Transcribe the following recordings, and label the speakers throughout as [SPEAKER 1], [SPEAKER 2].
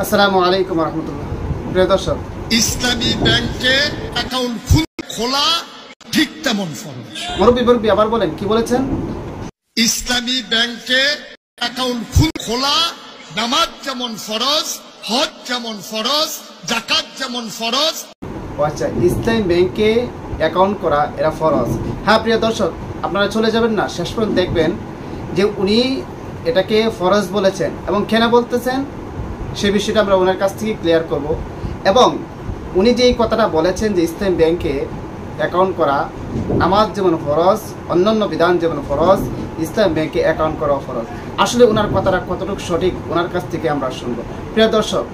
[SPEAKER 1] আসসালামু আলাইকুম ওয়া রাহমাতুল্লাহ। প্রিয় দর্শক,
[SPEAKER 2] ইসলামী ব্যাংকে অ্যাকাউন্ট খোলা ঠিক তেমন ফরজ।
[SPEAKER 1] মুরব্বি আবার বলেন, কি বলেছেন?
[SPEAKER 2] ইসলামী ব্যাংকে অ্যাকাউন্ট খোলা নামাজ যেমন ফরজ, হজ যেমন ফরজ, যাকাত যেমন ফরজ।
[SPEAKER 1] আচ্ছা, ইসলামী ব্যাংকে অ্যাকাউন্ট করা এরা ফরজ। হ্যাঁ প্রিয় দর্শক, আপনারা চলে যাবেন না, শেষ পর্যন্ত দেখবেন যে উনি এটাকে ফরজ বলেছেন এবং কেন বলতেছেন সে বিষয়টা আমরা ওনার কাছ থেকে ক্লিয়ার করব। এবং উনি যে এই কথাটা বলেছেন যে ইসলামী ব্যাংকে অ্যাকাউন্ট করা নামাজ যেমন ফরজ, অন্যান্য বিধান যেমন ফরজ, ইসলাম ব্যাংকে অ্যাকাউন্ট করাও ফরজ। আসলে ওনার কথাটা কতটুকু সঠিক ওনার কাছ থেকে আমরা শুনব। প্রিয় দর্শক,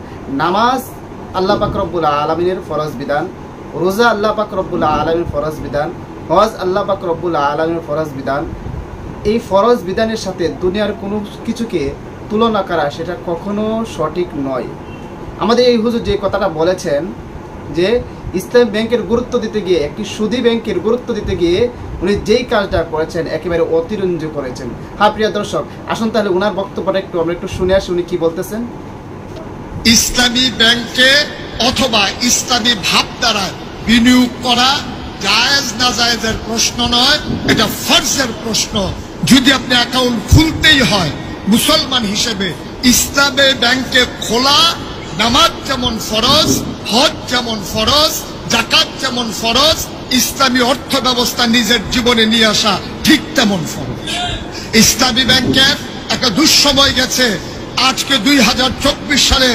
[SPEAKER 1] নামাজ আল্লাহ পাক রব্বুল আলামিনের ফরজ বিধান, রোজা আল্লাহ পাক রব্বুল আলামিনের ফরজ বিধান, হজ আল্লাহ পাক রব্বুল আলামিনের ফরজ বিধান। এই ফরজ বিধানের সাথে দুনিয়ার কোনো কিছুকে তুলনা করা সেটা কখনো সঠিক নয়। আমাদের এই হুজুর যে কথাটা বলেছেন যে ইসলাম ব্যাংকের গুরুত্ব দিতে গিয়ে, একটি সুদী ব্যাংকের গুরুত্ব দিতে গিয়ে উনি যেই কাজটা করেছেন একেবারে অতিরঞ্জ করেছেন। হ্যাঁ প্রিয় দর্শক, আসুন তাহলে ওনার বক্তব্যটা আমরা একটু শুনে আসি উনি কি বলতেছেন।
[SPEAKER 2] ইসলামী ব্যাংকে অথবা ইসলামী ভাবধারা বিনিয়োগ করা জায়েজ না জায়েজের প্রশ্ন নয়, এটা ফরজের প্রশ্ন। যদি আপনি অ্যাকাউন্ট খুলতেই হয় মুসলমান হিসেবে, ইসলামী ব্যাংকে খোলা নামাজ যেমন ফরজ, হজ যেমন ফরজ, যাকাত যেমন ফরজ, ইসলামী অর্থ ব্যবস্থা নিজের জীবনে নিয়ে আসা ঠিক তেমন ফরজ। ইসলামী ব্যাংকের একটা দুঃসময় গেছে। আজকে 2024 সালে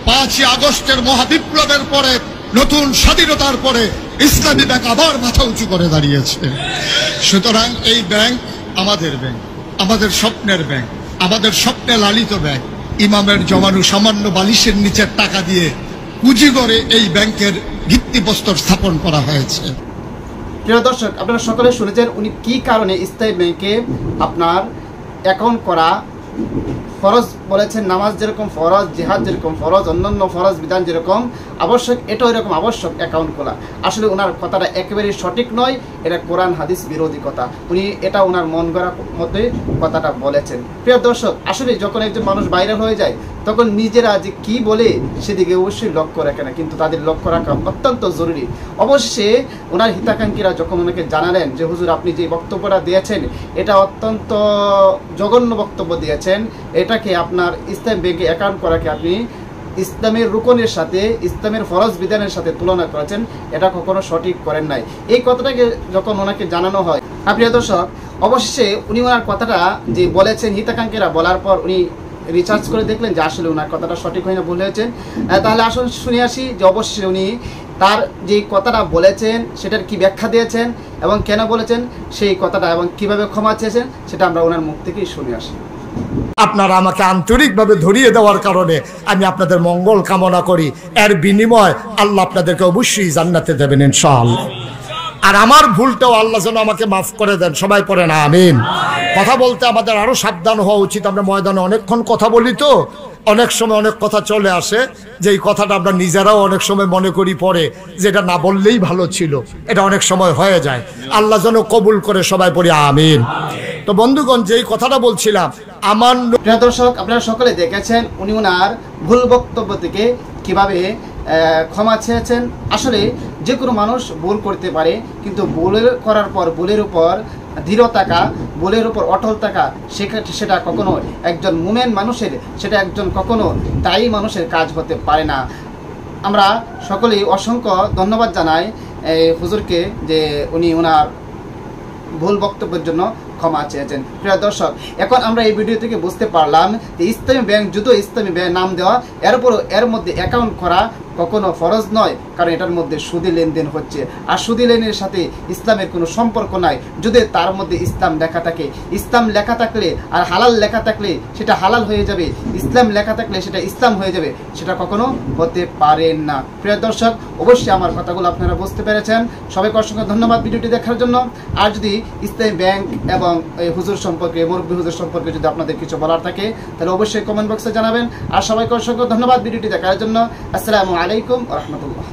[SPEAKER 2] 5ই আগস্টের মহাবিপ্লবের পরে, নতুন স্বাধীনতার পরে ইসলামী ব্যাংক আবার মাথা উঁচু করে দাঁড়িয়েছে। সুতরাং এই ব্যাংক আমাদের ব্যাংক, আমাদের স্বপ্নের ব্যাংক, আমাদের স্বপ্নে লালিত ব্যাংক। ইমামের জমানো সামান্য বালিশের নিচের টাকা দিয়ে পুঁজি করে এই ব্যাংকের ভিত্তিপ্রস্তর স্থাপন করা হয়েছে।
[SPEAKER 1] প্রিয় দর্শক, আপনারা সকলে শুনেছেন উনি কি কারণে ইসলামী ব্যাংকে আপনার অ্যাকাউন্ট করা ফরজ বলেছেন। নামাজ যেরকম ফরজ, জিহাদ যেরকম ফরজ, অন্যান্য ফরজ বিধান যেরকম আবশ্যক, এটাও এরকম আবশ্যক অ্যাকাউন্ট খোলা। আসলে ওনার কথাটা একেবারেই সঠিক নয়, এটা কোরআন হাদিস বিরোধী কথা। উনি এটা ওনার মন গড়া মতে কথাটা বলেছেন। প্রিয় দর্শক, আসলে যখন একজন মানুষ ভাইরাল হয়ে যায় তখন নিজেরা যে কি বলে সেদিকে অবশ্যই লক্ষ্য রাখে না, কিন্তু তাদের লক্ষ্য রাখা অত্যন্ত জরুরি। অবশ্যই ওনার হিতাকাঙ্ক্ষীরা যখন ওনাকে জানালেন যে হুজুর আপনি যে বক্তব্যটা দিয়েছেন এটা অত্যন্ত জঘন্য বক্তব্য দিয়েছেন, এটাকে আপনার ইসলাম ব্যাংকে অ্যাকাউন্ট করাকে আপনি ইসলামের রুকনের সাথে, ইসলামের ফরজ বিধানের সাথে তুলনা করেছেন, এটা কখনো সঠিক করেন নাই। এই কথাটাকে যখন ওনাকে জানানো হয়, প্রিয় দর্শক, অবশ্যই উনি ওনার কথাটা যে বলেছেন হিতাকাঙ্ক্ষীরা বলার পর উনি রিসার্চ করে দেখলেন যে আসলে ওনার কথাটা সঠিক হয় না, ভুল হয়েছেন। তাহলে আসুন শুনে আসি যে অবশ্যই উনি তার যে কথাটা বলেছেন সেটার কি ব্যাখ্যা দিয়েছেন এবং কেন বলেছেন সেই কথাটা এবং কিভাবে ক্ষমা চেয়েছেন সেটা আমরা ওনার মুখ থেকেই শুনে আসি।
[SPEAKER 3] আপনারা আমাকে আন্তরিকভাবে ধরিয়ে দেওয়ার কারণে আমি আপনাদের মঙ্গল কামনা করি। এর বিনিময় আল্লাহ আপনাদেরকে অবশ্যই জান্নাতে দেবেন ইনশাআল্লাহ। আর আমার ভুলটাও আল্লাহ যেন আমাকে মাফ করে দেন। সবাই পড়েন আমিন। কথা বলতে আমাদের আরো সাবধান হওয়া উচিত। আমরা ময়দানে অনেকক্ষণ কথা বলি, তো অনেক সময় অনেক কথা চলে আসে যে এই কথাটা আমরা নিজেরাও অনেক সময় মনে করি পরে যে এটা না বললেই ভালো ছিল। এটা অনেক সময় হয়ে যায়। আল্লাহ যেন কবুল করে। সবাই পড়ি আমিন। তো বন্ধুগণ, যেই কথাটা বলছিলাম, আমার
[SPEAKER 1] প্রিয় দর্শক, আপনারা সকলে দেখেছেন উনি ওনার ভুল বক্তব্য থেকে কিভাবে ক্ষমা চেয়েছেন। আসলে যে কোনো মানুষ ভুল করতে পারে, কিন্তু ভুল করার পর ভুলের উপর দৃঢ় থাকা, ভুলের উপর অটল থাকা, সেটা কখনো একজন মুমিন মানুষের, সেটা একজন কখনো দায়ী মানুষের কাজ হতে পারে না। আমরা সকলেই অসংখ্য ধন্যবাদ জানাই হুজুরকে যে উনি ওনার ভুল বক্তব্যের জন্য ক্ষমা চেয়েছেন। প্রিয় দর্শক, এখন আমরা এই ভিডিও থেকে বুঝতে পারলাম যে ইসলামী ব্যাংক যদিও ইসলামী ব্যাংক নাম দেওয়া, এরপরও এর মধ্যে অ্যাকাউন্ট করা কখনো ফরজ নয়, কারণ এটার মধ্যে সুদী লেনদেন হচ্ছে। আর সুদী লেনদেনের সাথে ইসলামের কোনো সম্পর্ক নাই। যদি তার মধ্যে ইসলাম লেখা থাকে, ইসলাম লেখা থাকলে আর হালাল লেখা থাকলে সেটা হালাল হয়ে যাবে, ইসলাম লেখা থাকলে সেটা ইসলাম হয়ে যাবে, সেটা কখনো হতে পারে না। প্রিয় দর্শক, অবশ্যই আমার কথাগুলো আপনারা বুঝতে পেরেছেন। সবাইকে অসংখ্য ধন্যবাদ ভিডিওটি দেখার জন্য। আর যদি ইসলামী ব্যাংক এবং এই হুজুর সম্পর্কে, মুরব্বী হুজুর সম্পর্কে যদি আপনাদের কিছু বলার থাকে তাহলে অবশ্যই কমেন্ট বক্সে জানাবেন। আর সবাইকে অসংখ্য ধন্যবাদ ভিডিওটি দেখার জন্য। আসসালামু আলাইকুম ওয়া রাহমাতুল্লাহ।